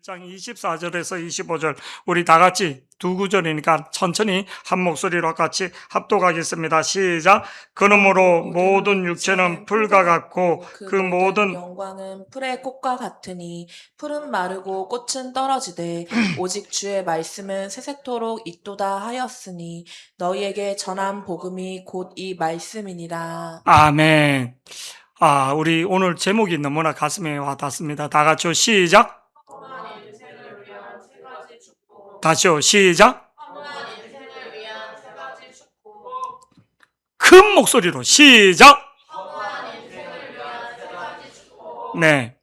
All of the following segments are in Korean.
1장 24절에서 25절 우리 다 같이 두 구절이니까 천천히 한 목소리로 같이 합독하겠습니다. 시작. 그러므로 모든 육체는 풀과 같고 그 모든 영광은 풀의 꽃과 같으니 풀은 마르고 꽃은 떨어지되 오직 주의 말씀은 세세토록 있도다 하였으니 너희에게 전한 복음이 곧 이 말씀이니라. 아멘. 우리 오늘 제목이 너무나 가슴에 와 닿습니다. 다 같이요. 시작. 다시요. 시작. 큰 목소리로 시작. 네.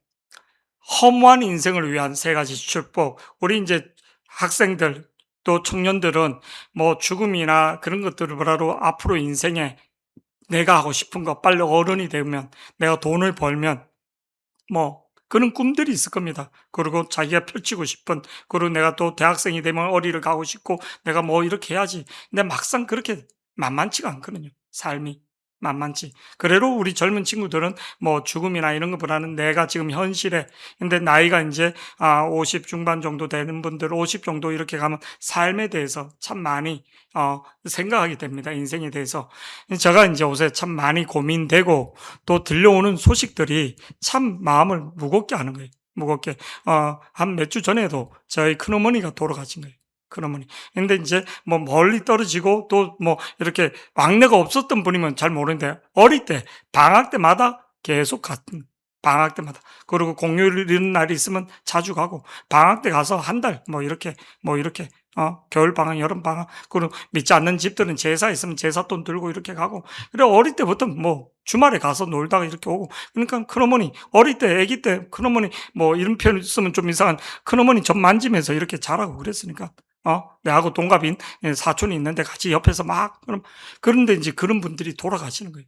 허무한 인생을 위한 세 가지 축복. 우리 이제 학생들 또 청년들은 뭐 죽음이나 그런 것들을 보라로 앞으로 인생에 내가 하고 싶은 거 빨리 어른이 되면 내가 돈을 벌면 뭐 그런 꿈들이 있을 겁니다. 그리고 자기가 펼치고 싶은, 그리고 내가 또 대학생이 되면 어디를 가고 싶고 내가 뭐 이렇게 해야지. 근데 막상 그렇게 만만치가 않거든요. 삶이 만만치. 그래도 우리 젊은 친구들은 뭐 죽음이나 이런 것보다는 내가 지금 현실에, 근데 나이가 이제 50 중반 정도 되는 분들, 50 정도 이렇게 가면 삶에 대해서 참 많이 생각하게 됩니다. 인생에 대해서. 제가 이제 요새 참 많이 고민되고 또 들려오는 소식들이 참 마음을 무겁게 하는 거예요. 무겁게. 한 몇 주 전에도 저희 큰어머니가 돌아가신 거예요. 큰어머니. 근데 이제 뭐 멀리 떨어지고 또 뭐 이렇게 왕래가 없었던 분이면 잘 모르는데 어릴 때 방학 때마다 계속 갔던, 방학 때마다. 그리고 공휴일 이런 날이 있으면 자주 가고 방학 때 가서 한 달 뭐 이렇게 겨울 방학, 여름 방학, 그리고 믿지 않는 집들은 제사 있으면 제사돈 들고 이렇게 가고, 그래 어릴 때부터 뭐 주말에 가서 놀다가 이렇게 오고. 그러니까 큰어머니 어릴 때, 아기 때 큰어머니 뭐 이런 표현 쓰면 좀 이상한, 큰어머니 젖 만지면서 이렇게 자라고 그랬으니까 내하고 동갑인 사촌이 있는데 같이 옆에서 막 그런데 이제 그런 분들이 돌아가시는 거예요.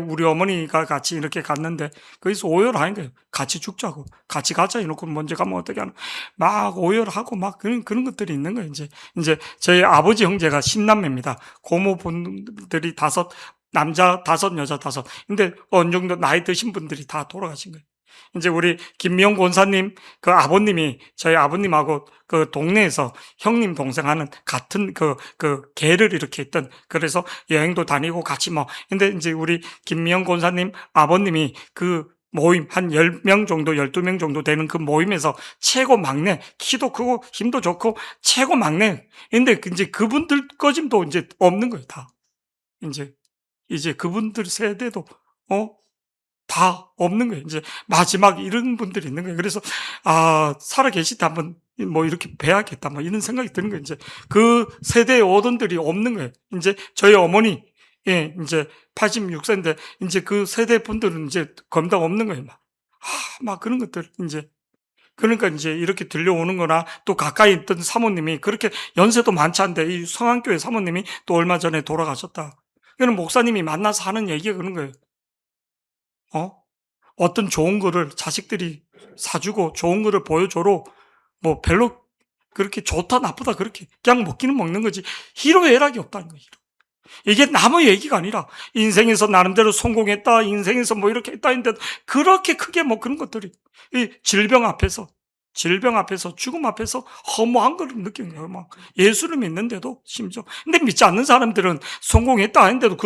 우리 어머니가 같이 이렇게 갔는데 거기서 오열하는 거예요. 같이 죽자고, 같이 가자 이놓고 먼저 가면 어떻게 하나, 막 오열하고 막 그런 것들이 있는 거예요. 이제 저희 아버지 형제가 10남매입니다. 고모분들이 다섯, 남자 다섯, 여자 다섯. 근데 어느 정도 나이 드신 분들이 다 돌아가신 거예요. 이제 우리 김미영 권사님 그 아버님이 저희 아버님하고 그 동네에서 형님 동생 하는 같은 그 계를 이렇게 했던, 그래서 여행도 다니고 같이 뭐. 근데 이제 우리 김미영 권사님 아버님이 그 모임 한 10명 정도, 12명 정도 되는 그 모임에서 최고 막내, 키도 크고 힘도 좋고 최고 막내. 근데 이제 그분들 꺼짐도 이제 없는 거예요, 다. 이제 그분들 세대도 어 다 없는 거예요. 이제 마지막 이런 분들이 있는 거예요. 그래서 살아 계실 때 한번 뭐 이렇게 뵈야겠다 뭐 이런 생각이 드는 거예요. 이제 그 세대의 어른들이 없는 거예요. 이제 저희 어머니 이제 86세인데 이제 그 세대 분들은 이제 검당 없는 거예요. 막 그런 것들 이제. 그러니까 이제 이렇게 들려오는 거나 또 가까이 있던 사모님이 그렇게 연세도 많지 않은데 이 성안교회 사모님이 또 얼마 전에 돌아가셨다. 그는 목사님이 만나서 하는 얘기가 그런 거예요. 어떤 좋은 거를 자식들이 사주고 좋은 거를 보여줘로 뭐 별로 그렇게 좋다 나쁘다 그렇게 그냥 먹기는 먹는 거지 희로애락이 없다는 거예요. 이게 남의 얘기가 아니라 인생에서 나름대로 성공했다, 인생에서 뭐 이렇게 했다 했는데 그렇게 크게 뭐 그런 것들이 이 질병 앞에서 죽음 앞에서 허무한 걸 느끼는 거예요. 막 예수를 믿는데도 심지어. 근데 믿지 않는 사람들은 성공했다 했는데도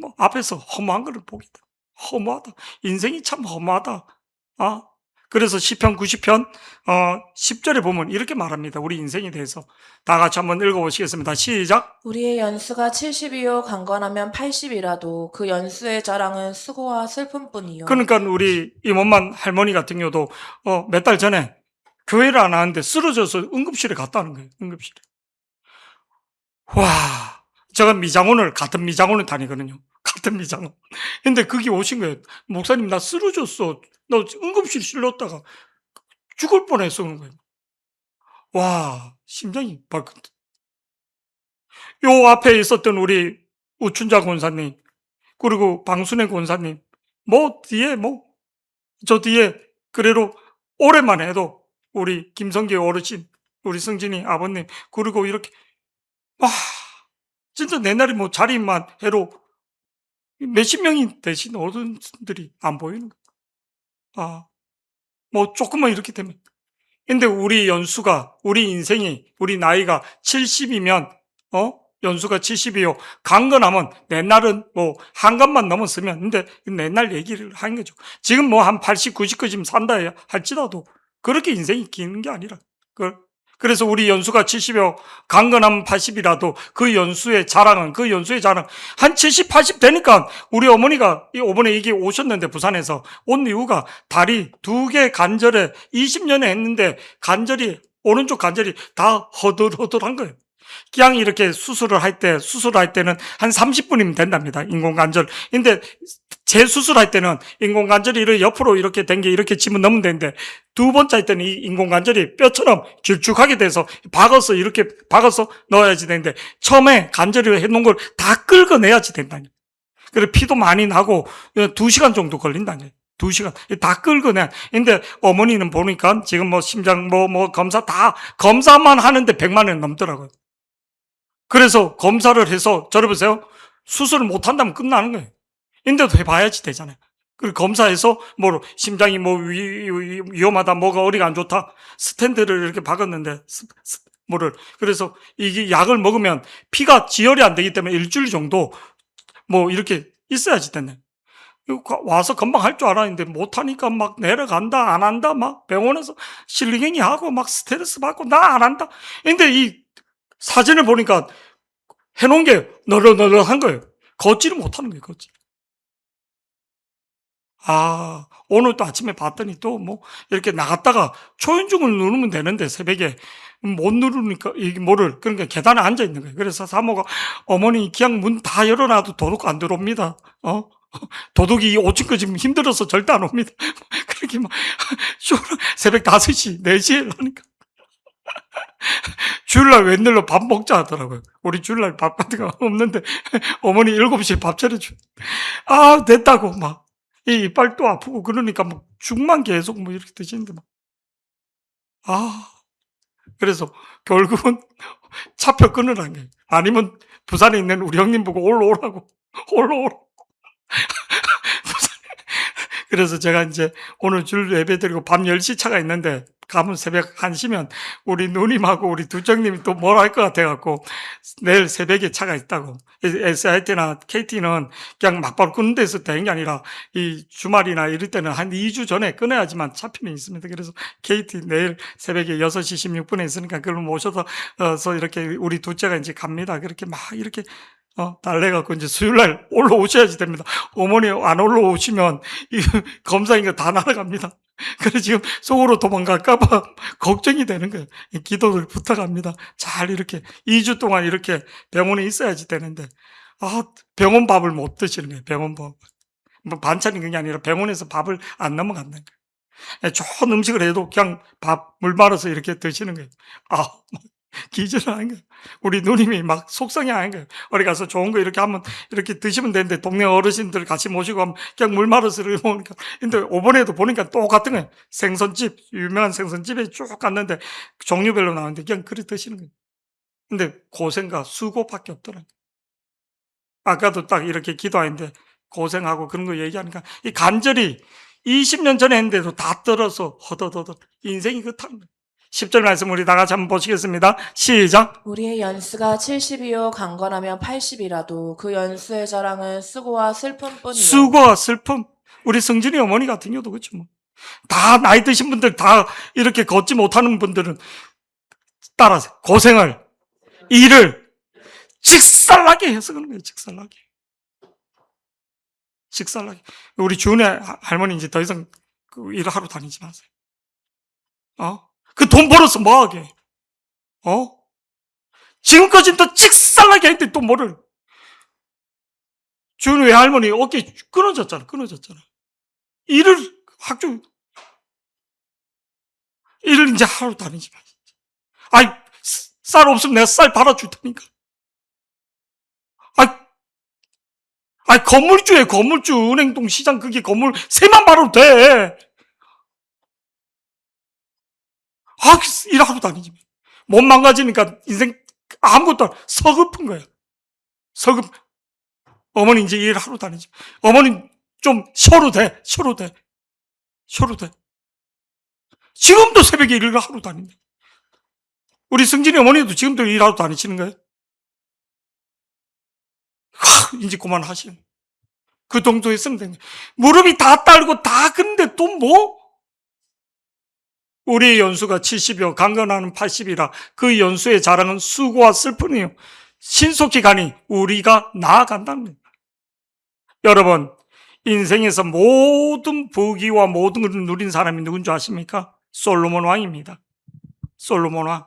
뭐 앞에서 허무한 걸 보게 돼. 허무하다. 인생이 참 허무하다. 그래서 시편 90편 10절에 보면 이렇게 말합니다. 우리 인생에 대해서. 다 같이 한번 읽어보시겠습니다. 시작. 우리의 연수가 70이요 강건하면 80이라도 그 연수의 자랑은 수고와 슬픔뿐이요. 그러니까 우리 이모만 할머니 같은 경우도 몇 달 전에 교회를 안 하는데 쓰러져서 응급실에 갔다는 거예요. 응급실에. 와, 제가 같은 미장원을 다니거든요. 같은 미장원. 근데 거기 오신 거예요. 목사님, 나 쓰러졌어. 나 응급실 실렸다가 죽을 뻔했어. 그런 거예요. 와, 심장이 벌컥. 요 앞에 있었던 우리 우춘자 권사님, 그리고 방순애 권사님, 저 뒤에, 그래도 오랜만에 해도 우리 김성기 어르신, 우리 승진이 아버님, 그리고 이렇게, 와, 진짜 내 날이 뭐 자리만 해도 몇십 명이 되신 어른들이 안 보이는 거야. 뭐 조금만 이렇게 되면. 근데 우리 연수가, 우리 인생이, 우리 나이가 70이면, 연수가 70이요. 강건하면, 내 날은 뭐, 한간만 넘었으면, 근데 내 날 얘기를 하는 거죠. 지금 뭐 한 80, 90까지 산다 할지라도, 그렇게 인생이 기는 게 아니라, 그래서 우리 연수가 70이요. 강건하면 80이라도 그 연수의 자랑은, 한 70, 80 되니까 우리 어머니가 이번에 이게 오셨는데 부산에서 온 이유가 다리 2개 관절에 20년에 했는데 오른쪽 관절이 다 허들허들한 거예요. 그냥 이렇게 수술을 할 때는 한 30분이면 된답니다. 인공관절. 근데 재수술할 때는 인공관절이 이렇게 옆으로 이렇게 된 게 이렇게 치면 넣으면 되는데, 2번째 할 때는 이 인공관절이 뼈처럼 길쭉하게 돼서 이렇게 박아서 넣어야지 되는데, 처음에 관절을 해놓은 걸 다 긁어내야지 된다니. 그래서 피도 많이 나고 2시간 정도 걸린다니. 2시간. 다 긁어내. 근데 어머니는 보니까 지금 뭐 심장 검사만 하는데 100만 원 넘더라고요. 그래서 검사를 해서, 저러보세요. 수술을 못 한다면 끝나는 거예요. 인데도 해봐야지 되잖아요. 그리고 검사해서 심장이 위험하다, 뭐가 어리가 안 좋다, 스텐트를 이렇게 박았는데, 그래서 이게 약을 먹으면 피가 지혈이 안 되기 때문에 일주일 정도 이렇게 있어야지 되네. 와서 금방 할 줄 알았는데 못하니까 막 내려간다, 안 한다, 막 병원에서 실리행위 하고 막 스트레스 받고 나 안 한다. 근데 이 사진을 보니까 해놓은 게 너릇너릇한 거예요. 걷지를 못하는 거예요, 걷지. 오늘 또 아침에 봤더니 또 이렇게 나갔다가 초인종을 누르면 되는데 새벽에 못 누르니까 그러니까 계단에 앉아 있는 거예요. 그래서 사모가, 어머니 그냥 문 다 열어놔도 도둑 안 들어옵니다. 도둑이 5층까지 지금 힘들어서 절대 안 옵니다. 그렇게 새벽 5시, 4시에 하니까. 주일날 웬일로 밥 먹자 하더라고요. 우리 주일날 밥 같은 거 없는데 어머니 7시에 밥 차려줘. 됐다고 이 이빨도 아프고 그러니까 죽만 계속 이렇게 드시는데 그래서 결국은 차표 끊으라는 거예요. 아니면 부산에 있는 우리 형님 보고 올라오라고. 그래서 제가 이제 오늘 줄 예배 드리고 밤 10시 차가 있는데, 가면 새벽 1시면 우리 누님하고 우리 두정님이 또 뭘 할 것 같아갖고 내일 새벽에 차가 있다고. SIT나 KT는 그냥 막바로 끊는 데서 되는 게 아니라 이 주말이나 이럴 때는 한 2주 전에 끊어야지만 차표는 있습니다. 그래서 KT 내일 새벽에 6시 16분에 있으니까 그걸 모셔서 이렇게 우리 둘째가 이제 갑니다. 그렇게 이렇게 달래갖고 이제 수요일날 올라오셔야지 됩니다. 어머니 안 올라오시면 이 검사인 거 다 날아갑니다. 그래서 지금 속으로 도망갈까봐 걱정이 되는 거예요. 기도를 부탁합니다. 잘 이렇게 2주 동안 이렇게 병원에 있어야지 되는데, 병원 밥을 못 드시는 거예요. 병원 밥. 반찬이 그게 아니라 병원에서 밥을 안 넘어간다는 거예요. 좋은 음식을 해도 그냥 물 말아서 이렇게 드시는 거예요. 기절을 하는 거예요. 우리 누님이 속상해 하는 거예요. 어디 가서 좋은 거 이렇게 하면 이렇게 드시면 되는데, 동네 어르신들 같이 모시고 하면 그냥 물 말아서 이렇게 먹으니까. 근데 이번에도 보니까 똑같은 거예요. 생선집, 유명한 생선집에 쭉 갔는데 종류별로 나오는데 그냥 그렇게 드시는 거예요. 근데 고생과 수고밖에 없더라고요. 아까도 딱 이렇게 기도하는데 고생하고 그런 거 얘기하니까 이 간절히 20년 전에 했는데도 다 떨어서 허더더더 인생이 그렇다는 거예요. 10절 말씀 우리 다 같이 한번 보시겠습니다. 시작. 우리의 연수가 70이요 강건하면 80이라도 그 연수의 자랑은 수고와 슬픔뿐이요. 수고와 슬픔. 우리 성진이 어머니 같은 경우도 그렇죠. 다 나이 드신 분들, 다 이렇게 걷지 못하는 분들은 따라서 고생을, 일을 직살나게 해서 그런 거예요. 직살나게. 우리 주은혜 할머니 이제 더 이상 그 일을 하러 다니지 마세요. 그 돈 벌어서 뭐하게? 지금까지는 또 직살나게 했는데 또 뭐를? 주은혜 외할머니 어깨 끊어졌잖아. 일을 일을 이제 하러 다니지 마. 쌀 없으면 내가 쌀 팔아줄 테니까. 건물주에 건물주, 은행동 시장 그게 건물 세만 팔아도 돼. 일하러 다니지 마. 못 망가지니까 인생 아무것도 서글픈 거야. 어머니 이제 일하러 다니지 마. 어머니 좀 쉬어도 돼. 지금도 새벽에 일을 하러 다닌다. 우리 승진이 어머니도 지금도 일하러 다니시는 거예요? 이제 그만하시는. 그 정도 했으면 되는 거예요. 무릎이 다 딸고 다 그런데 또 뭐? 우리의 연수가 70이요, 강건하는 80이라 그 연수의 자랑은 수고와 슬픔이요. 신속히 가니 우리가 나아간다는 거예요. 여러분, 인생에서 모든 부귀와 모든 것을 누린 사람이 누군지 아십니까? 솔로몬 왕입니다. 솔로몬 왕.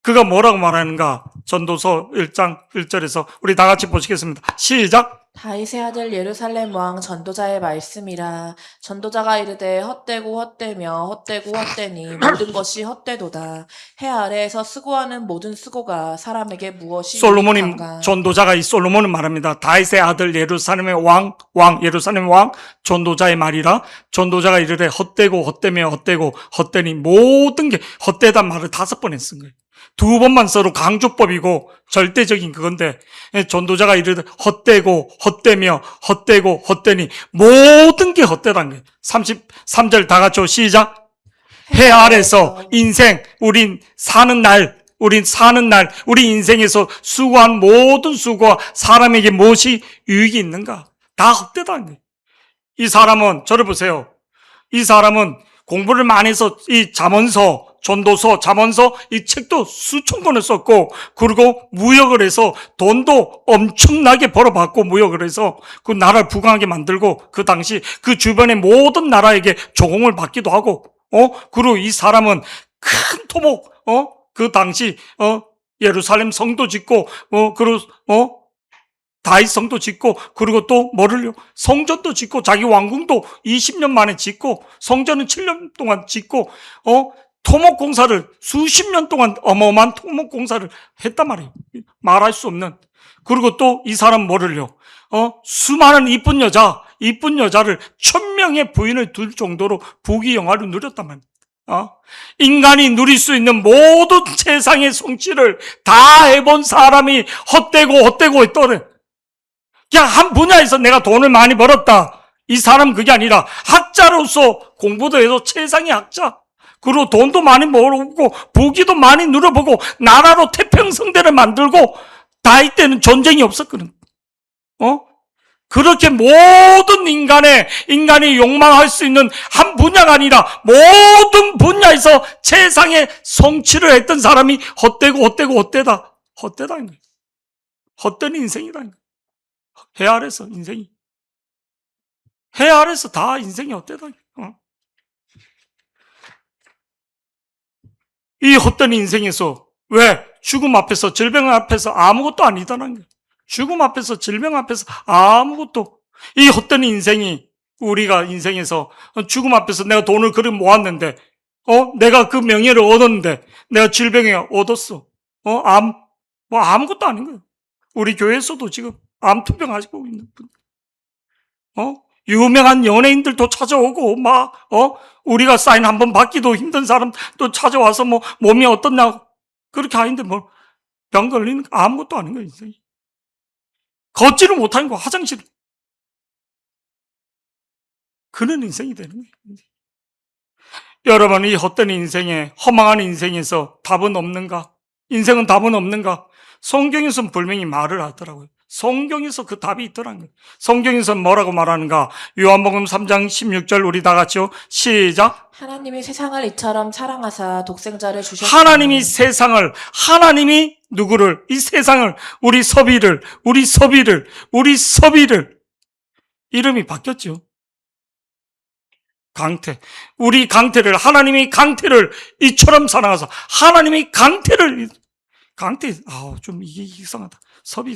그가 뭐라고 말하는가? 전도서 1장 1절에서 우리 다 같이 보시겠습니다. 시작! 다윗의 아들 예루살렘 왕 전도자의 말씀이라. 전도자가 이르되 헛되고 헛되며 헛되고 헛되니 모든 것이 헛되도다. 해 아래에서 수고하는 모든 수고가 사람에게 무엇이 솔로몬이, 유익한가. 전도자가 이 솔로몬은 말합니다. 다윗의 아들 예루살렘의 예루살렘 왕 전도자의 말이라. 전도자가 이르되 헛되고 헛되며 헛되고 헛되니 모든 게 헛되단 말을 5번 쓴 거예요. 2번만 써도 강조법이고 절대적인 그건데, 전도자가 이르되 헛되고 헛되며 헛되고 헛되니 모든 게 헛되다는 거예요. 33절 다 같이 시작! 해 아래서 인생, 우린 사는 날, 우리 인생에서 수고한 모든 수고와 사람에게 무엇이 유익이 있는가? 다 헛되다는 거예요. 이 사람은, 저를 보세요. 이 사람은 공부를 많이 해서 이 잠언서, 전도서, 잠언서 이 책도 수천 권을 썼고, 그리고 무역을 해서 돈도 엄청나게 벌어봤고, 무역을 해서 그 나라를 부강하게 만들고, 그 당시 그 주변의 모든 나라에게 조공을 받기도 하고, 그리고 이 사람은 큰 토목, 그 당시, 예루살렘 성도 짓고, 그리고, 다윗 성도 짓고, 그리고 또 뭐를요? 성전도 짓고, 자기 왕궁도 20년 만에 짓고, 성전은 7년 동안 짓고, 토목공사를 수십 년 동안 어마어마한 토목공사를 했단 말이에요. 말할 수 없는. 그리고 또 이 사람 뭐를요? 수많은 이쁜 여자를 1000명의 부인을 둘 정도로 부귀영화를 누렸단 말이에요. 인간이 누릴 수 있는 모든 세상의 성취를 다 해본 사람이 헛되고 있더래. 그냥 한 분야에서 내가 돈을 많이 벌었다. 이 사람 그게 아니라 학자로서 공부도 해서 최상의 학자. 그리고 돈도 많이 벌었고 부귀도 많이 누려보고 나라로 태평성대를 만들고 다윗 때는 전쟁이 없었거든. 그렇게 모든 인간이 욕망할 수 있는 한 분야가 아니라 모든 분야에서 최상의 성취를 했던 사람이 헛되다. 헛되다는 거예요. 헛된 인생이라는 거예요. 해 아래서 인생이. 해 아래서 다 인생이 헛되다는 거예요. 이 헛된 인생에서 왜? 죽음 앞에서, 질병 앞에서 아무것도 아니다는 거예요. 죽음 앞에서, 질병 앞에서 아무것도. 이 헛된 인생이 우리가 인생에서 죽음 앞에서 내가 돈을 그리 모았는데, 내가 그 명예를 얻었는데, 내가 질병에 얻었어. 뭐 아무것도 아닌 거예요. 우리 교회에서도 지금 암 투병 하시고 있는 분. 유명한 연예인들도 찾아오고, 우리가 사인 한번 받기도 힘든 사람 또 찾아와서 몸이 어떻냐고. 그렇게 하는데 병 걸리는 거 아무것도 아닌 거예요, 인생이. 걷지를 못하는 거, 화장실. 그런 인생이 되는 거예요. 여러분, 이 헛된 인생에, 허망한 인생에서 답은 없는가? 인생은 답은 없는가? 성경에서는 분명히 말을 하더라고요. 성경에서 그 답이 있더라는 거예요. 성경에서 뭐라고 말하는가? 요한복음 3장 16절 우리 다 같이요. 시작. 하나님이 세상을 이처럼 사랑하사 독생자를 주셨으니. 하나님이 누구를? 이 세상을, 우리 서비를 이름이 바뀌었죠. 하나님이 강태를 이처럼 사랑하사 하나님이 강태, 좀 이게 이상하다. 섭이.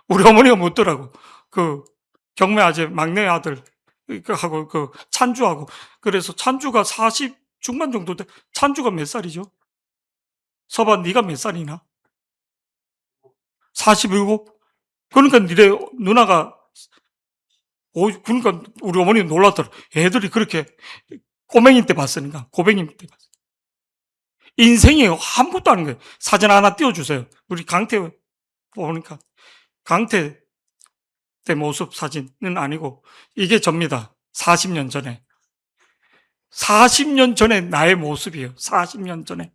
우리 어머니가 묻더라고. 경매 아재, 막내 아들, 하고, 찬주하고. 그래서 찬주가 40 중반 정도 돼. 찬주가 몇 살이죠? 서봐, 네가 몇 살이나? 47? 그러니까 니네 누나가, 그러니까 우리 어머니는 놀랐더라. 애들이 그렇게 꼬맹이 때 봤으니까, 고뱅이 때 봤어. 인생이 아무것도 아닌 거예요. 사진 하나 띄워주세요. 우리 강태 보니까 강태 때 모습 사진은 아니고 이게 접니다. 40년 전에 40년 전에 나의 모습이에요. 40년 전에.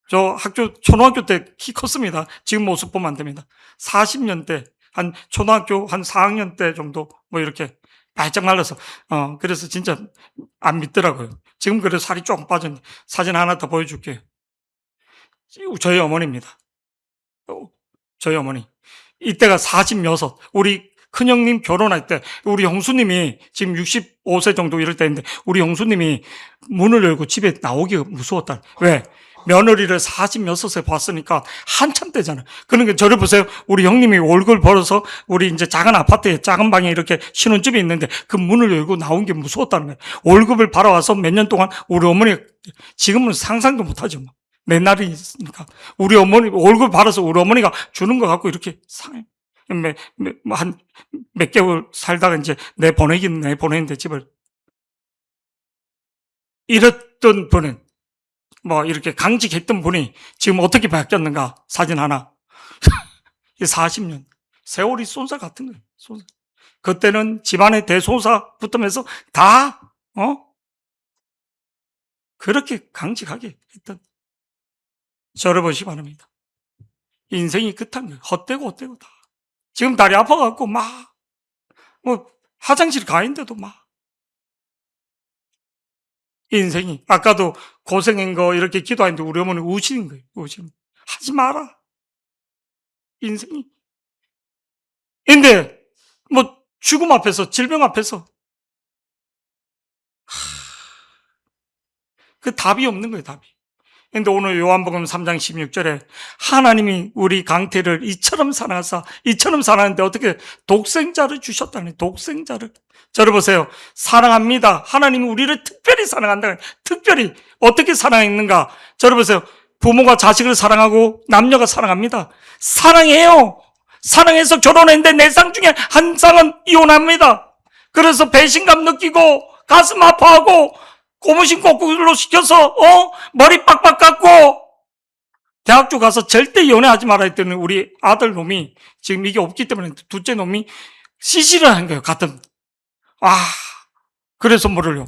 저 초등학교 때 키 컸습니다. 지금 모습 보면 안 됩니다. 40년 때, 초등학교 한 4학년 때 정도, 뭐 이렇게 바짝 말라서, 그래서 진짜 안 믿더라고요. 지금 그래도 살이 조금 빠졌는데, 사진 하나 더 보여줄게요. 저희 어머니입니다. 저희 어머니. 이때가 46. 우리 큰형님 결혼할 때, 우리 형수님이 지금 65세 정도 이럴 때인데, 우리 형수님이 문을 열고 집에 나오기가 무서웠다. 왜? 며느리를 46세 봤으니까 한참 때잖아요. 그러니까 저를 보세요. 우리 형님이 월급을 벌어서 우리 이제 작은 아파트에 작은 방에 이렇게 신혼집이 있는데 그 문을 열고 나온 게 무서웠다는 거예요. 월급을 받아와서 몇 년 동안 우리 어머니, 지금은 상상도 못하죠. 내 날이 있으니까. 우리 어머니, 월급 받아서 우리 어머니가 주는 거 갖고 이렇게 몇 개월 살다가 이제 내보내는데 집을. 이랬던 분은, 이렇게 강직했던 분이 지금 어떻게 바뀌었는가? 사진 하나. 40년. 세월이 쏜살 같은 거예요. 쏜살. 그때는 집안의 대소사 붙으면서 다, 그렇게 강직하게 했던. 저를 보시기 바랍니다. 인생이 끝한 거예요. 헛되고 다. 지금 다리 아파갖고 화장실 가 있는데도 인생이. 아까도 고생한 거 이렇게 기도하는데 우리 어머니 우시는 거예요. 우시는. 하지 마라. 인생이. 근데, 죽음 앞에서, 질병 앞에서, 그 답이 없는 거예요, 답이. 근데 오늘 요한복음 3장 16절에 하나님이 우리 강태를 이처럼 사랑하사, 이처럼 사랑하는데 어떻게 독생자를 주셨다니, 독생자를. 저를 보세요. 사랑합니다. 하나님이 우리를 특별히 사랑한다. 특별히 어떻게 사랑했는가? 저를 보세요. 부모가 자식을 사랑하고 남녀가 사랑합니다. 사랑해요. 사랑해서 결혼했는데 네 쌍 중에 한 쌍은 이혼합니다. 그래서 배신감 느끼고 가슴 아파하고 고무신 거꾸로 시켜서 머리 빡빡 깎고 대학교 가서 절대 연애하지 말아 했더니 우리 아들 놈이 지금 이게 없기 때문에 둘째 놈이 시시를 한 거예요. 같은. 그래서 뭐를요?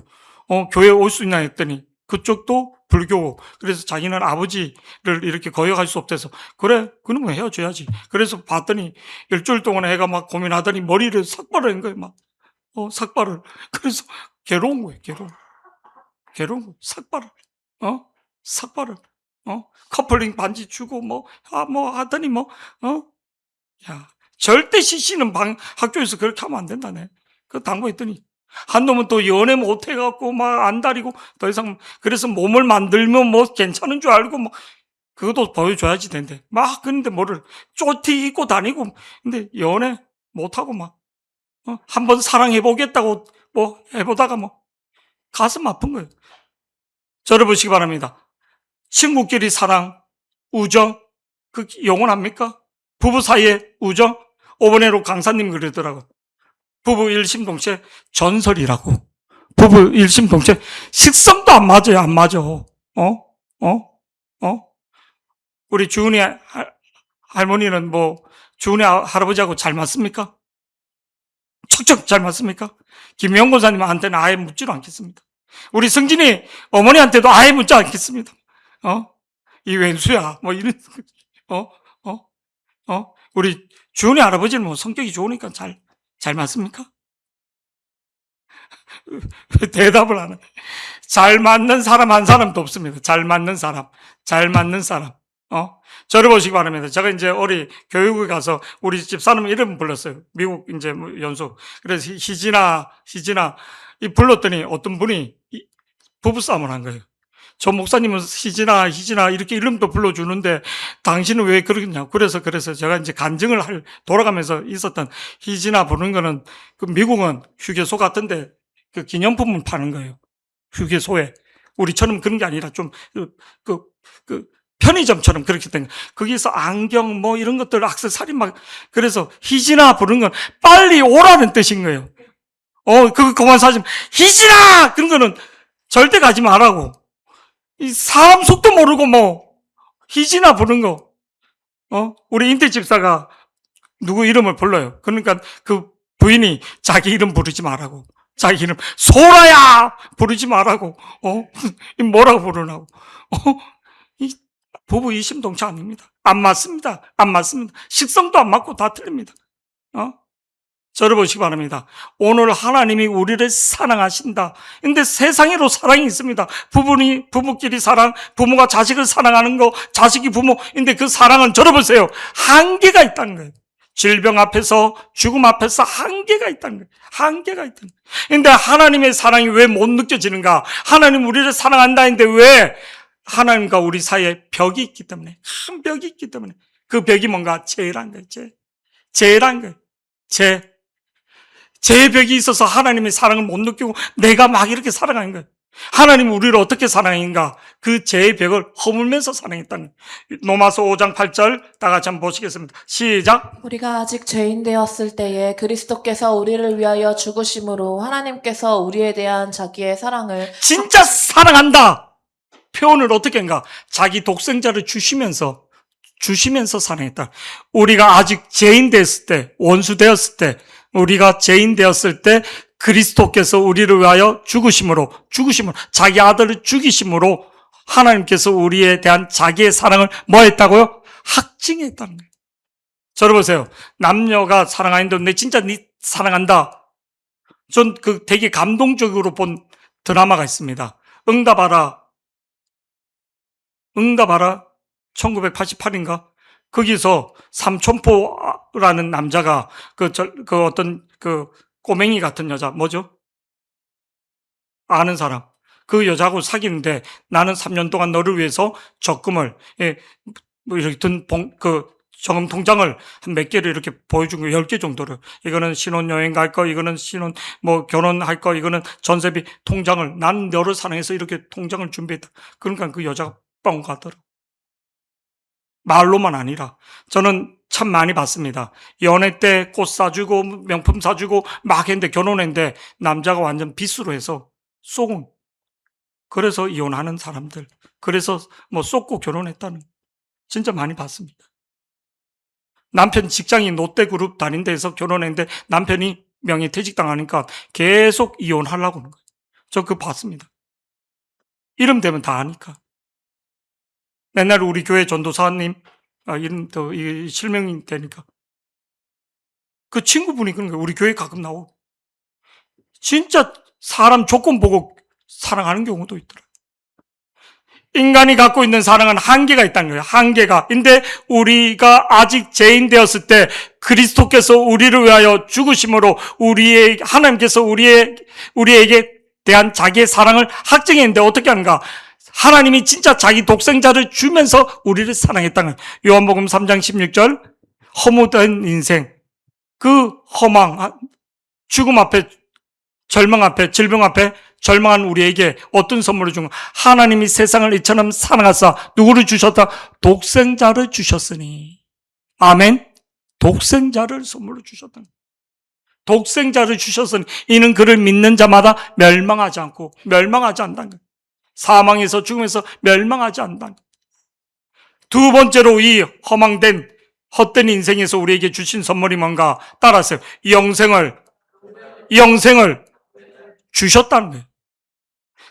교회 올 수 있나 했더니 그쪽도 불교고 그래서 자기는 아버지를 이렇게 거역할 수 없대서 그래 그놈은 헤어져야지. 그래서 봤더니 일주일 동안 애가 막 고민하더니 머리를 삭발을 한 거예요. 삭발을. 그래서 괴로운 거예요. 괴로운 거. 삭발을. 커플링 반지 주고 하더니 야, 절대 시시는 학교에서 그렇게 하면 안 된다네. 그 당부했더니 한 놈은 또 연애 못 해갖고 안달이고 더 이상 그래서 몸을 만들면 괜찮은 줄 알고 그것도 보여줘야지 된대. 그런데 뭐를 쪼티 입고 다니고 근데 연애 못하고 한번 사랑해보겠다고 해보다가 가슴 아픈 거예요. 저를 보시기 바랍니다. 친구끼리 사랑, 우정, 그 영원합니까? 부부 사이의 우정? 오번에로 강사님 그러더라고. 부부 일심동체 전설이라고. 부부 일심동체 식성도 안 맞아요. 안 맞아. 우리 주은이 할머니는 주은이 할아버지하고 잘 맞습니까? 척척 잘 맞습니까? 김영 권사님한테는 아예 묻지도 않겠습니다. 우리 승진이 어머니한테도 아예 묻지 않겠습니다. 이 왼수야, 이런, 우리 주은이 할아버지는 성격이 좋으니까 잘 맞습니까? 대답을 안 해. 잘 맞는 사람 한 사람도 없습니다. 잘 맞는 사람. 저를 보시기 바랍니다. 제가 이제 어리 교육에 가서 우리 집사람 이름 불렀어요. 미국 이제 연수. 그래서 희진아, 불렀더니 어떤 분이 부부싸움을 한 거예요. 저 목사님은 희진아 이렇게 이름도 불러주는데 당신은 왜 그러겠냐. 그래서 제가 이제 간증을 돌아가면서 있었던 희진아 부르는 거는 미국은 휴게소 같은데 그 기념품을 파는 거예요. 휴게소에. 우리처럼 그런 게 아니라 좀 편의점처럼 그렇게 된 거예요. 거기서 안경 이런 것들 액세서리 그래서 희진아 부르는 건 빨리 오라는 뜻인 거예요. 그만 사지 희진아! 그런 거는 절대 가지 말라고. 이 사람 속도 모르고 희진아 부른 거. 우리 인태 집사가 누구 이름을 불러요. 그러니까 그 부인이 자기 이름 부르지 말라고. 자기 이름 소라야 부르지 말라고. 뭐라고 부르라고. 이 부부 이심동체 아닙니다. 안 맞습니다. 안 맞습니다. 식성도 안 맞고 다 틀립니다. 들어보시기 바랍니다. 오늘 하나님이 우리를 사랑하신다. 근데 세상에도 사랑이 있습니다. 부부끼리 사랑, 부모가 자식을 사랑하는 거, 자식이 부모. 근데 그 사랑은 들어보세요. 한계가 있다는 거예요. 질병 앞에서, 죽음 앞에서 한계가 있다는 거예요. 한계가 있다는 거예요. 근데 하나님의 사랑이 왜 못 느껴지는가? 하나님 우리를 사랑한다 했는데 왜 하나님과 우리 사이에 벽이 있기 때문에, 큰 벽이 있기 때문에. 그 벽이 뭔가? 죄란 거예요. 죄란 거예요. 제 벽이 있어서 하나님의 사랑을 못 느끼고 내가 막 이렇게 사랑하는 거예요. 하나님 우리를 어떻게 사랑했는가? 그 죄의 벽을 허물면서 사랑했다는 거예요. 로마서 5장 8절 다 같이 한번 보시겠습니다. 시작. 우리가 아직 죄인 되었을 때에 그리스도께서 우리를 위하여 죽으심으로 하나님께서 우리에 대한 자기의 사랑을 진짜 사랑한다. 표현을 어떻게 한가? 자기 독생자를 주시면서 사랑했다. 우리가 아직 죄인 되었을 때, 원수 되었을 때, 우리가 죄인 되었을 때 그리스도께서 우리를 위하여 죽으심으로 자기 아들을 죽이심으로 하나님께서 우리에 대한 자기의 사랑을 뭐 했다고요? 확증했다는 거예요. 들어보세요. 남녀가 사랑하는데 내 진짜 네 사랑한다. 전 되게 감동적으로 본 드라마가 있습니다. 응답하라 1988인가? 거기서 삼촌포라는 남자가 어떤 꼬맹이 같은 여자, 뭐죠? 아는 사람. 그 여자하고 사귀는데 나는 3년 동안 너를 위해서 적금을, 뭐 이렇게 저금 통장을 한 몇 개를 이렇게 보여준 거, 10개 정도를. 이거는 신혼여행 갈 거, 이거는 결혼할 거, 이거는 전세비 통장을, 나는 너를 사랑해서 이렇게 통장을 준비했다. 그러니까 그 여자가 뻥 가더라고. 말로만 아니라 저는 참 많이 봤습니다. 연애 때 꽃 사주고 명품 사주고 막 했는데 결혼했는데 남자가 완전 빚으로 해서 쏘곤. 그래서 이혼하는 사람들. 그래서 쏟고 결혼했다는 진짜 많이 봤습니다. 남편 직장이 롯데그룹 다닌 데서 결혼했는데 남편이 명예퇴직당하니까 계속 이혼하려고 하는 거예요. 저 그거 봤습니다. 이름 되면 다 아니까. 맨날 우리 교회 전도사님, 이름 실명이 되니까. 그 친구분이 그런 거예요. 우리 교회 가끔 나오고. 진짜 사람 조건 보고 사랑하는 경우도 있더라고요. 인간이 갖고 있는 사랑은 한계가 있다는 거예요. 한계가. 근데 우리가 아직 죄인 되었을 때 그리스도께서 우리를 위하여 죽으심으로 하나님께서 우리에게 대한 자기의 사랑을 확증했는데 어떻게 하는가? 하나님이 진짜 자기 독생자를 주면서 우리를 사랑했다는 거예요. 요한복음 3장 16절 허무된 인생, 그 허망, 죽음 앞에, 절망 앞에, 질병 앞에 절망한 우리에게 어떤 선물을 준 거? 하나님이 세상을 이처럼 사랑하사 누구를 주셨다? 독생자를 주셨으니. 아멘. 독생자를 선물로 주셨다. 독생자를 주셨으니 이는 그를 믿는 자마다 멸망하지 않는다는 거예요. 사망에서 죽음에서 멸망하지 않는다는 거예요. 두 번째로 이 허망된 헛된 인생에서 우리에게 주신 선물이 뭔가? 따라하세요. 영생을 주셨다는 거예요.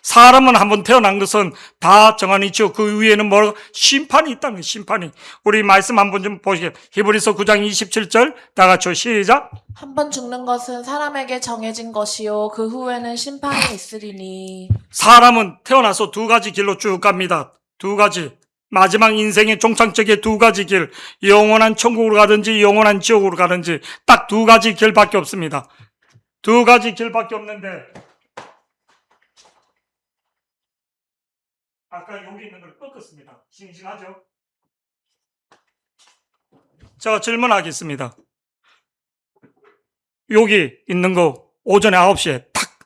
사람은 한번 태어난 것은 다 정한이 있죠. 그 위에는 심판이 있다는 거예요. 심판이. 우리 말씀 한번 좀 보시게요. 히브리서 9장 27절 다 같이 시작. 한 번 죽는 것은 사람에게 정해진 것이요 그 후에는 심판이 있으리니. 사람은 태어나서 두 가지 길로 쭉 갑니다. 두 가지. 마지막 인생의 종착역의 두 가지 길. 영원한 천국으로 가든지 영원한 지옥으로 가든지 딱 두 가지 길밖에 없습니다. 두 가지 길밖에 없는데 아까 여기 있는 걸 꺾었습니다. 싱싱하죠? 제가 질문하겠습니다. 여기 있는 거 오전에 9시에 탁!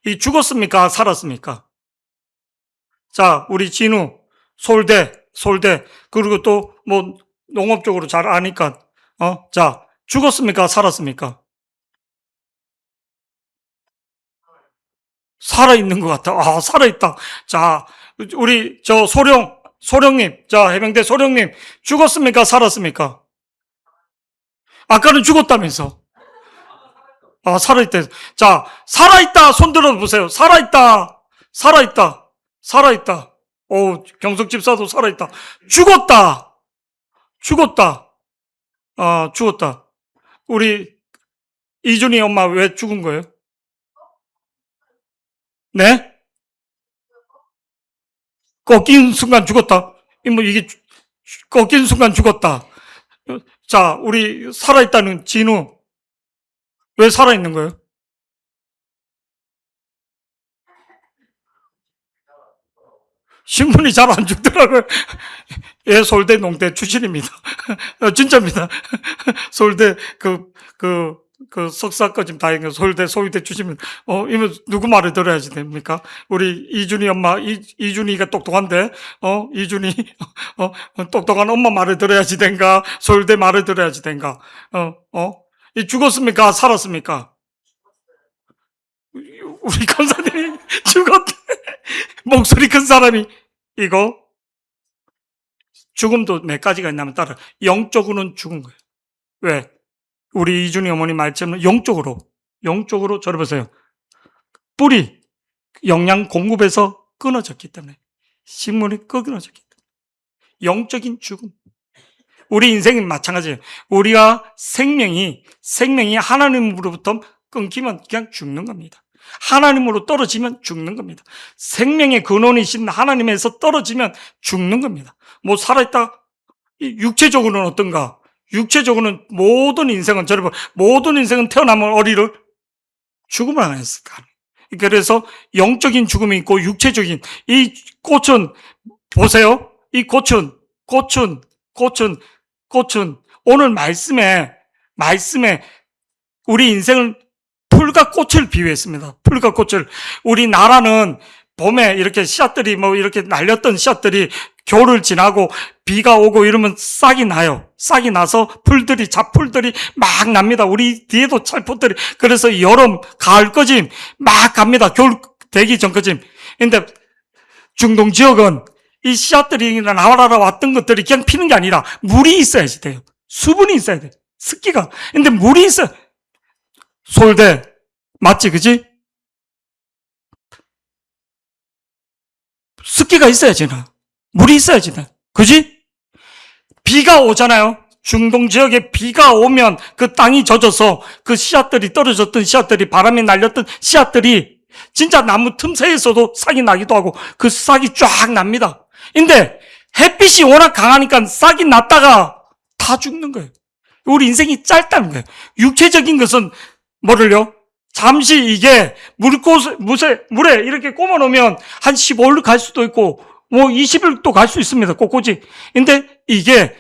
이 죽었습니까? 살았습니까? 자, 우리 진우, 솔대, 그리고 또 농업 쪽으로 잘 아니까, 자, 죽었습니까? 살았습니까? 살아있는 것 같아. 아, 살아있다. 자, 우리 소령님, 자, 해병대 소령님, 죽었습니까? 살았습니까? 아까는 죽었다면서. 아, 살아있다. 자, 살아있다. 손 들어보세요. 살아있다. 살아있다. 살아있다. 오, 경석 집사도 살아있다. 죽었다. 죽었다. 아, 죽었다. 우리 이준이 엄마 왜 죽은 거예요? 네? 꺾인 순간 죽었다. 이게 꺾인 순간 죽었다. 자, 우리 살아있다는 진우. 왜 살아있는 거예요? 신문이 잘 안 죽더라고요. 예, 서울대 농대 출신입니다. 진짜입니다. 서울대 석사까지 다 했고, 서울대 소위대 출신입니다. 이거 누구 말을 들어야지 됩니까? 우리 이준이 엄마, 이준이가 똑똑한데, 이준이, 똑똑한 엄마 말을 들어야지 된가? 서울대 말을 들어야지 된가? 이 죽었습니까? 살았습니까? 우리 간사님이 죽었대. 목소리 큰 사람이, 이거, 죽음도 몇 가지가 있냐면 따라 영적으로는 죽은 거예요. 왜? 우리 이준희 어머니 말처럼 영적으로 저를 보세요. 뿌리, 영양 공급에서 끊어졌기 때문에, 식물이 끊어졌기 때문에 영적인 죽음. 우리 인생은 마찬가지예요. 우리가 생명이 하나님으로부터 끊기면 그냥 죽는 겁니다. 하나님으로 떨어지면 죽는 겁니다. 생명의 근원이신 하나님에서 떨어지면 죽는 겁니다. 뭐 살아있다? 육체적으로는 어떤가? 육체적으로는 모든 인생은 태어나면 어리를 죽음을 안 했을까? 그래서 영적인 죽음이 있고 육체적인, 이 꽃은 보세요. 이 꽃은 오늘 말씀에 우리 인생을 풀과 꽃을 비유했습니다. 풀과 꽃을. 우리나라는 봄에 이렇게 씨앗들이 이렇게 날렸던 씨앗들이 겨울을 지나고 비가 오고 이러면 싹이 나요. 싹이 나서 잡풀들이 막 납니다. 우리 뒤에도 찰포들이. 그래서 여름, 가을까지 막 갑니다. 겨울 되기 전까지. 근데 중동 지역은 이 씨앗들이 나와라 왔던 것들이 그냥 피는 게 아니라 물이 있어야지 돼요. 수분이 있어야 돼. 습기가. 근데 물이 있어. 서울대 맞지, 그지? 습기가 있어야지 나. 물이 있어야지 나. 그지? 비가 오잖아요. 중동 지역에 비가 오면 그 땅이 젖어서 그 씨앗들이 떨어졌던 씨앗들이 바람에 날렸던 씨앗들이 진짜 나무 틈새에서도 싹이 나기도 하고 그 싹이 쫙 납니다. 근데 햇빛이 워낙 강하니까 싹이 났다가 다 죽는 거예요. 우리 인생이 짧다는 거예요. 육체적인 것은 뭐를요? 잠시 이게 물에 이렇게 꼽아놓으면 한 15일 갈 수도 있고, 20일도 갈 수 있습니다. 꽃꽂이. 근데 이게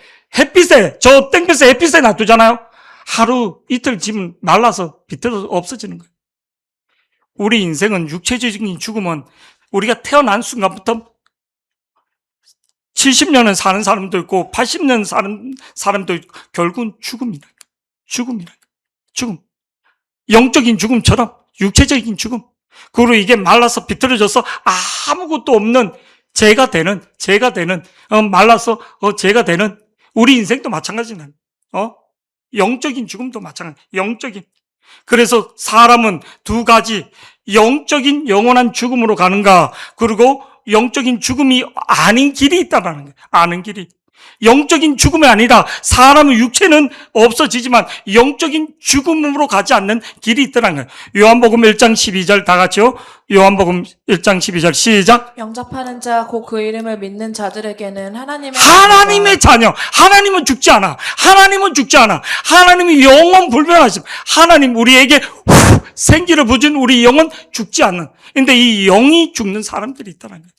저 땡볕에 햇빛에 놔두잖아요? 하루, 이틀 지면 말라서 비틀어서 없어지는 거예요. 우리 인생은 육체적인 죽음은 우리가 태어난 순간부터 70년을 사는 사람도 있고, 80년 사는 사람도 있고, 결국은 죽음이라니까. 죽음. 영적인 죽음처럼 육체적인 죽음. 그리고 이게 말라서 비틀어져서 아무것도 없는 재가 되는, 말라서 재가 되는 우리 인생도 마찬가지는, 영적인 죽음도 마찬가지. 영적인. 그래서 사람은 두 가지, 영적인 영원한 죽음으로 가는가, 그리고 영적인 죽음이 아닌 길이 있다는 거예요. 아는 길이. 영적인 죽음이 아니라 사람의 육체는 없어지지만 영적인 죽음으로 가지 않는 길이 있더라는 거예요. 요한복음 1장 12절 다 같이요. 요한복음 1장 12절 시작. 영접하는 자 곧 그 이름을 믿는 자들에게는 하나님의 자녀. 하나님은 죽지 않아. 하나님이 영원 불변하심. 하나님 우리에게 생기를 부준 우리 영은 죽지 않는. 근데 이 영이 죽는 사람들이 있다는 거예요.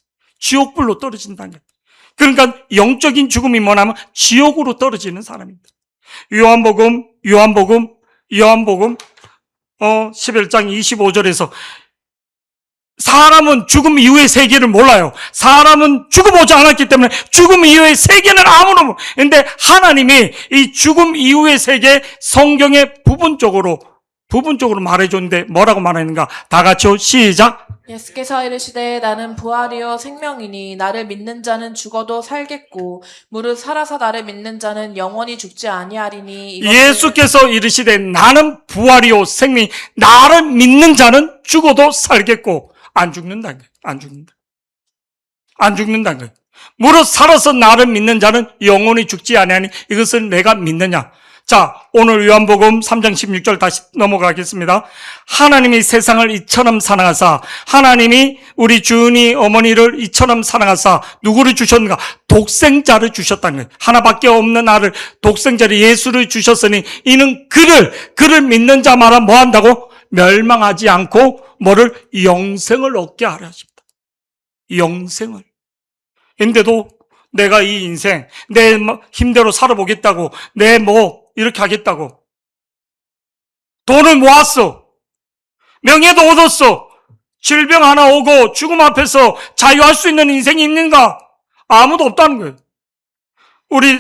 지옥불로 떨어진다는 거예요. 그러니까 영적인 죽음이 뭐냐면 지옥으로 떨어지는 사람입니다. 요한복음 11장 25절에서 사람은 죽음 이후의 세계를 몰라요. 사람은 죽어보지 않았기 때문에 죽음 이후의 세계는 아무도 몰라요. 그런데 하나님이 이 죽음 이후의 세계 성경에 부분적으로 부분적으로 말해줬는데 뭐라고 말했는가? 다 같이요. 시작. 예수께서 이르시되 나는 부활이요 생명이니 나를 믿는 자는 죽어도 살겠고 무릇 살아서 나를 믿는 자는 영원히 죽지 아니하리니 이것을 예수께서 이르시되 나는 부활이요 생명이 나를 믿는 자는 죽어도 살겠고 안 죽는다는 거예요. 안 죽는다. 안 죽는다는 거예요. 무릇 살아서 나를 믿는 자는 영원히 죽지 아니하니 이것을 내가 믿느냐. 자, 오늘 요한복음 3장 16절 다시 넘어가겠습니다. 하나님이 세상을 이처럼 사랑하사 하나님이 우리 주은이 어머니를 이처럼 사랑하사 누구를 주셨는가? 독생자를 주셨다는 거예요. 하나밖에 없는 아를 독생자를 예수를 주셨으니 이는 그를 믿는 자마다 뭐 한다고? 멸망하지 않고 뭐를? 영생을 얻게 하려 하십니다. 영생을. 근데도 내가 이 인생 내 힘대로 살아보겠다고 내 이렇게 하겠다고 돈을 모았어. 명예도 얻었어. 질병 하나 오고 죽음 앞에서 자유할 수 있는 인생이 있는가? 아무도 없다는 거예요. 우리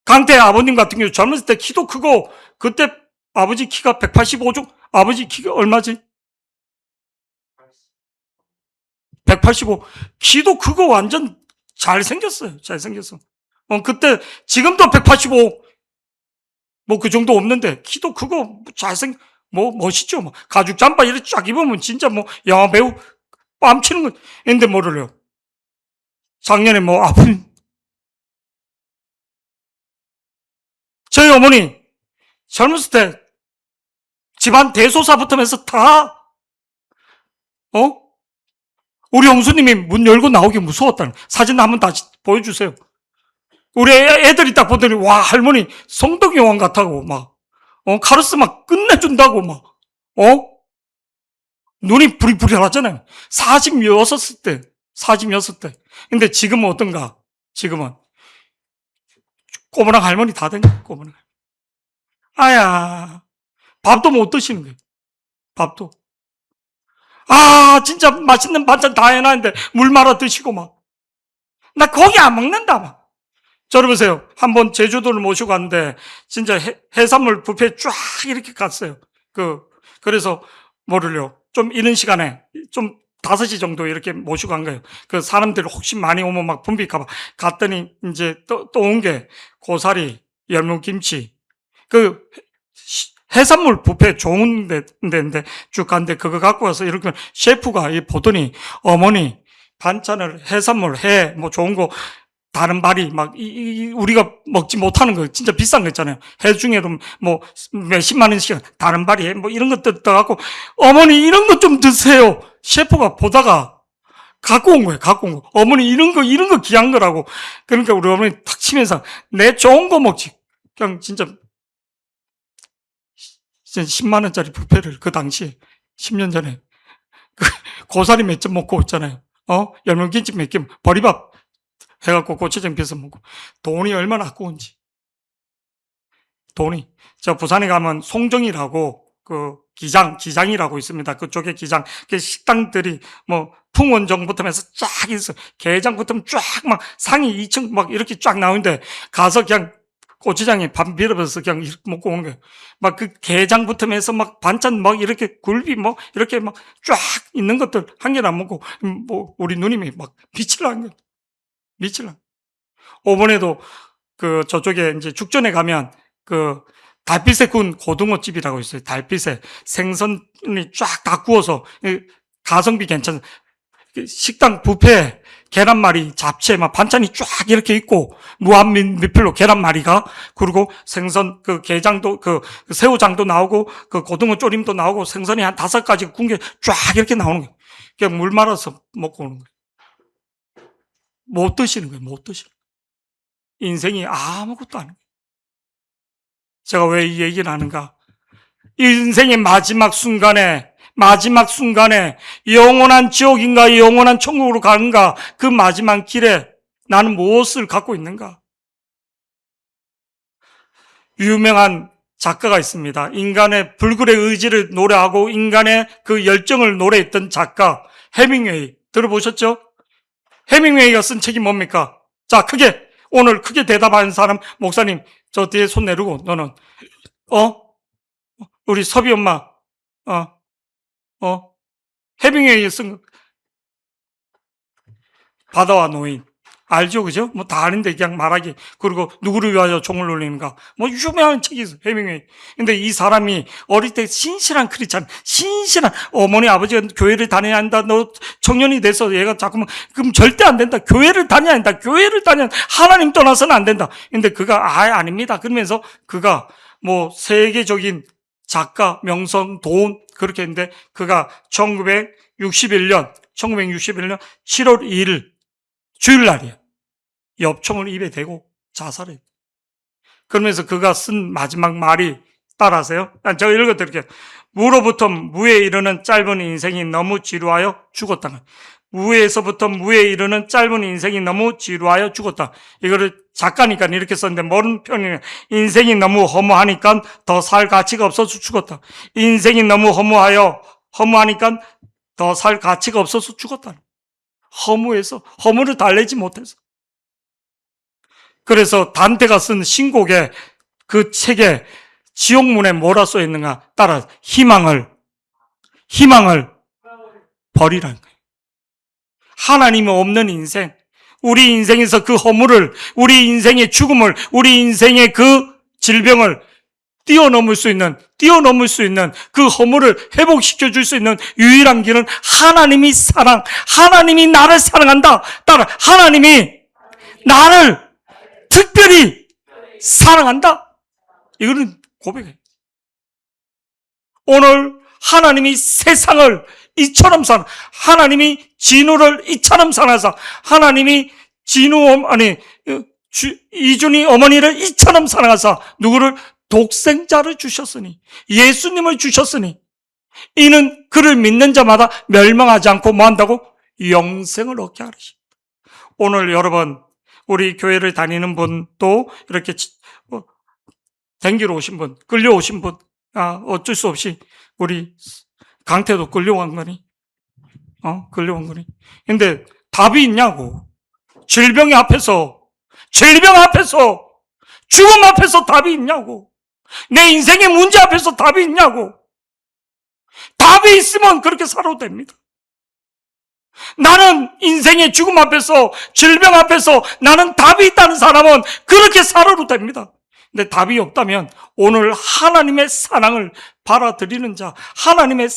강태 아버님 같은 경우 젊었을 때 키도 크고 그때 아버지 키가 185죠? 아버지 키가 얼마지? 185. 키도 크고 완전 잘생겼어요. 잘생겼어. 그때 지금도 185. 그 정도 없는데 키도 크고 멋있죠. 가죽 잠바 이렇게 쫙 입으면 진짜 영화 배우 뺨치는 거. 근데 뭐를요? 작년에 아픈 저희 어머니 젊었을 때 집안 대소사부터 해서 다 우리 형수님이 문 열고 나오기 무서웠다는 사진 한번 다시 보여주세요. 우리 애들이 딱 보더니 와 할머니 성덕 여왕 같다고 카리스마 끝내준다고 눈이 부리부리하잖아요. 46대. 근데 지금은 어떤가? 지금은 꼬부랑 할머니 다 된 거야. 꼬부랑. 아야 밥도 못 드시는 거예요. 밥도. 진짜 맛있는 반찬 다 해놨는데 물 말아 드시고 나 고기 안 먹는다 저를 보세요. 한번 제주도를 모시고 갔는데 진짜 해산물 뷔페 쫙 이렇게 갔어요. 그래서 뭐를요? 좀 이른 시간에 좀 5시 정도 이렇게 모시고 간 거예요. 그 사람들 혹시 많이 오면 붐빌까봐 갔더니 이제 또 온 게 고사리, 열무김치, 해산물 뷔페 좋은 데인데 쭉 갔는데 그거 갖고 와서 이렇게 셰프가 보더니 어머니 반찬을 해산물 좋은 거 다른 발이 우리가 먹지 못하는 거 진짜 비싼 거 있잖아요. 해 중에도 몇십만 원씩 다른 발이 이런 것들 떠갖고 어머니 이런 거 좀 드세요. 셰프가 보다가 갖고 온 거예요. 갖고 온 거. 어머니 이런 거 귀한 거라고. 그러니까 우리 어머니 탁 치면서 내 좋은 거 먹지. 그냥 진짜 10만 원짜리 뷔페를 그 당시에 10년 전에 고사리 몇 점 먹고 있잖아요. 열무김치 몇 개, 보리밥 해갖고 고추장 펴서 먹고 돈이 얼마나 아까운지. 돈이. 저 부산에 가면 송정이라고 기장이라고 있습니다. 그쪽에 기장. 그 식당들이 풍원정부터 해서 쫙 있어. 게장부터 쫙 상위 2층 이렇게 쫙 나오는데 가서 그냥 고추장에 밥 비벼서 그냥 이렇게 먹고 오는 거예요. 그 게장부터 해서 반찬 이렇게 굴비 이렇게 쫙 있는 것들 한 개도 안 먹고 우리 누님이 빛을 난 거예요. 빛을 난. 이번에도 저쪽에 이제 죽전에 가면 달빛에 구운 고등어집이라고 있어요. 달빛에 생선이 쫙 다 구워서 가성비 괜찮은 식당 뷔페 계란말이 잡채 반찬이 쫙 이렇게 있고 무한리필로 계란말이가 그리고 생선 게장도 새우장도 나오고 고등어 조림도 나오고 생선이 한 5가지 구운 게 쫙 이렇게 나오는 거예요. 그냥 물 말아서 먹고 오는 거예요. 못 드시는 거예요. 못 드시는 거예요. 인생이 아무것도 아닌 거예요. 제가 왜 이 얘기를 하는가? 인생의 마지막 순간에 영원한 지옥인가 영원한 천국으로 가는가 그 마지막 길에 나는 무엇을 갖고 있는가? 유명한 작가가 있습니다. 인간의 불굴의 의지를 노래하고 인간의 그 열정을 노래했던 작가 해밍웨이 들어보셨죠? 해밍웨이가 쓴 책이 뭡니까? 자, 오늘 크게 대답하는 사람 목사님 저 뒤에 손 내리고 너는 우리 섭이 엄마 어, 해밍웨이에 쓴 바다와 노인. 알죠, 그죠? 뭐 다 아는데 그냥 말하기. 그리고 누구를 위하여 종을 울리는가. 뭐 유명한 책이 있어, 해밍웨이. 근데 이 사람이 어릴 때 신실한 크리스찬, 신실한 어머니 아버지가 교회를 다녀야 한다. 너 청년이 돼서 얘가 자꾸만 그럼 절대 안 된다. 교회를 다녀야 한다. 교회를 다녀야 한다. 하나님 떠나서는 안 된다. 근데 그가 아닙니다. 그러면서 그가 뭐 세계적인 작가, 명성, 돈 그렇게 했는데 그가 1961년 7월 2일 주일날이야. 엽총을 입에 대고 자살해. 그러면서 그가 쓴 마지막 말이 따라하세요. 제가 읽어드릴게요. 무로부터 무에 이르는 짧은 인생이 너무 지루하여 죽었다. 무에서부터 무에 이르는 짧은 인생이 너무 지루하여 죽었다. 이거를 작가니까 이렇게 썼는데 모르는 편이네. 인생이 너무 허무하니까 더 살 가치가 없어서 죽었다. 인생이 너무 허무하니까 더 살 가치가 없어서 죽었다. 허무를 달래지 못해서. 그래서 단테가 쓴 신곡에 그 책에 지옥문에 뭐라 써 있는가 따라 희망을 버리라는 거예요. 하나님이 없는 인생, 우리 인생에서 그 허물을, 우리 인생의 죽음을, 우리 인생의 그 질병을 뛰어넘을 수 있는 그 허물을 회복시켜 줄 수 있는 유일한 길은 하나님이 나를 사랑한다. 따라 하나님이 나를 특별히 사랑한다. 이거는 고백이에요. 오늘 하나님이 세상을 이처럼 하나님이 진우를 이처럼 사랑하사, 하나님이 이준이 어머니를 이처럼 사랑하사, 누구를? 독생자를 주셨으니, 예수님을 주셨으니, 이는 그를 믿는 자마다 멸망하지 않고 뭐 한다고? 영생을 얻게 하리십니다. 오늘 여러분, 우리 교회를 다니는 분, 또 이렇게 댕기러 오신 분, 끌려오신 분, 어쩔 수 없이 우리 강태도 끌려간 거니? 끌려온 거니? 근데 답이 있냐고. 질병 앞에서, 죽음 앞에서 답이 있냐고. 내 인생의 문제 앞에서 답이 있냐고. 답이 있으면 그렇게 살아도 됩니다. 나는 인생의 죽음 앞에서, 질병 앞에서 나는 답이 있다는 사람은 그렇게 살아도 됩니다. 근데 답이 없다면 오늘 하나님의 사랑을 받아들이는 자, 하나님의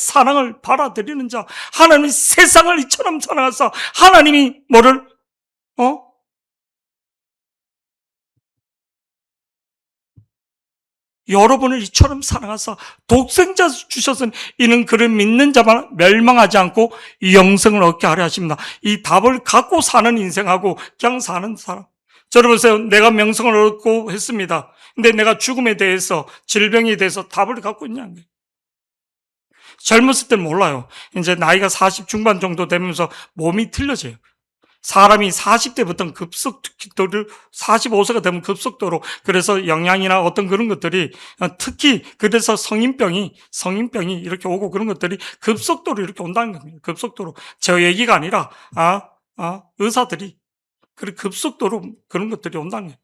세상을 이처럼 사랑하사, 하나님이 뭐를? 여러분을 이처럼 사랑하사 독생자 주셨으니 이는 그를 믿는 자만 멸망하지 않고 영생을 얻게 하려 하십니다. 이 답을 갖고 사는 인생하고 그냥 사는 사람. 여러분, 내가 명성을 얻고 했습니다. 근데 내가 죽음에 대해서, 질병에 대해서 답을 갖고 있냐는 거예요. 젊었을 땐 몰라요. 이제 나이가 40 중반 정도 되면서 몸이 틀려져요. 사람이 40대부터 급속도로, 45세가 되면 급속도로, 그래서 영양이나 어떤 그런 것들이, 특히, 그래서 성인병이 이렇게 오고 그런 것들이 급속도로 이렇게 온다는 겁니다. 급속도로. 저 얘기가 아니라, 의사들이, 그렇게 급속도로 그런 것들이 온다는 거예요.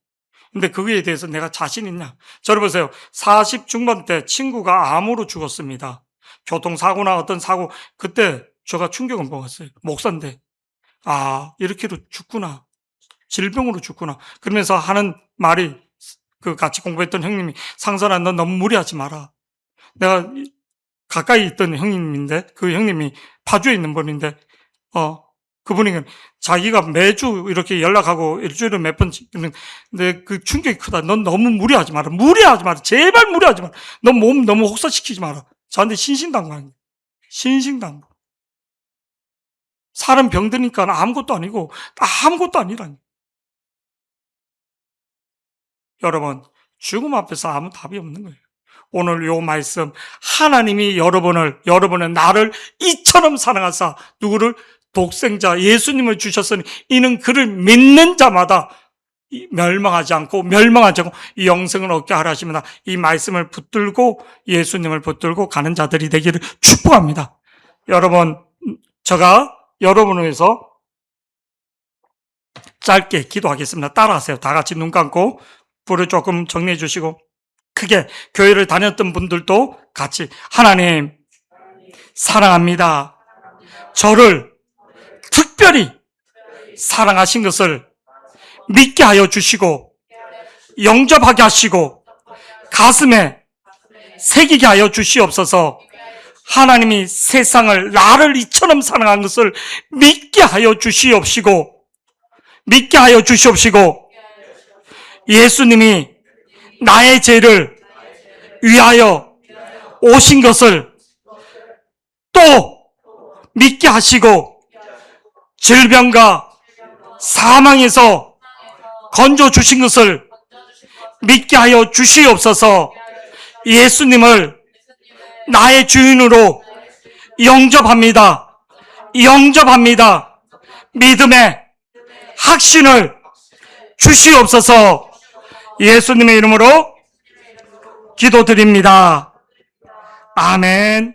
근데 그거에 대해서 내가 자신 있냐? 저를 보세요. 40 중반 때 친구가 암으로 죽었습니다. 교통사고나 어떤 사고, 그때 제가 충격을 먹었어요. 목사인데. 이렇게도 죽구나. 질병으로 죽구나. 그러면서 하는 말이, 그 같이 공부했던 형님이, 상선아, 너 너무 무리하지 마라. 내가 가까이 있던 형님인데, 그 형님이 파주에 있는 분인데, 그분이 자기가 매주 이렇게 연락하고 일주일에 몇 번 찍는, 근데 그 충격이 크다. 넌 너무 무리하지 마라. 제발 무리하지 마라. 너 몸 너무 혹사시키지 마라. 저한테 신신당부하는 거예요. 신신당부. 사람 병드니까 아무것도 아니고 아무것도 아니라니. 여러분, 죽음 앞에서 아무 답이 없는 거예요. 오늘 요 말씀, 하나님이 여러분의 나를 이처럼 사랑하사 누구를? 독생자 예수님을 주셨으니 이는 그를 믿는 자마다 멸망하지 않고 이 영생을 얻게 하라 하십니다. 이 말씀을 붙들고 예수님을 붙들고 가는 자들이 되기를 축복합니다. 여러분, 제가 여러분을 위해서 짧게 기도하겠습니다. 따라하세요. 다 같이 눈 감고 불을 조금 정리해 주시고, 크게 교회를 다녔던 분들도 같이, 하나님, 사랑합니다. 저를 특별히 사랑하신 것을 믿게 하여 주시고 영접하게 하시고 가슴에 새기게 하여 주시옵소서. 하나님이 세상을 나를 이처럼 사랑한 것을 믿게 하여 주시옵시고 예수님이 나의 죄를 위하여 오신 것을 또 믿게 하시고 질병과 사망에서 건져 주신 것을 믿게 하여 주시옵소서. 예수님을 나의 주인으로 영접합니다. 믿음의 확신을 주시옵소서. 예수님의 이름으로 기도드립니다. 아멘.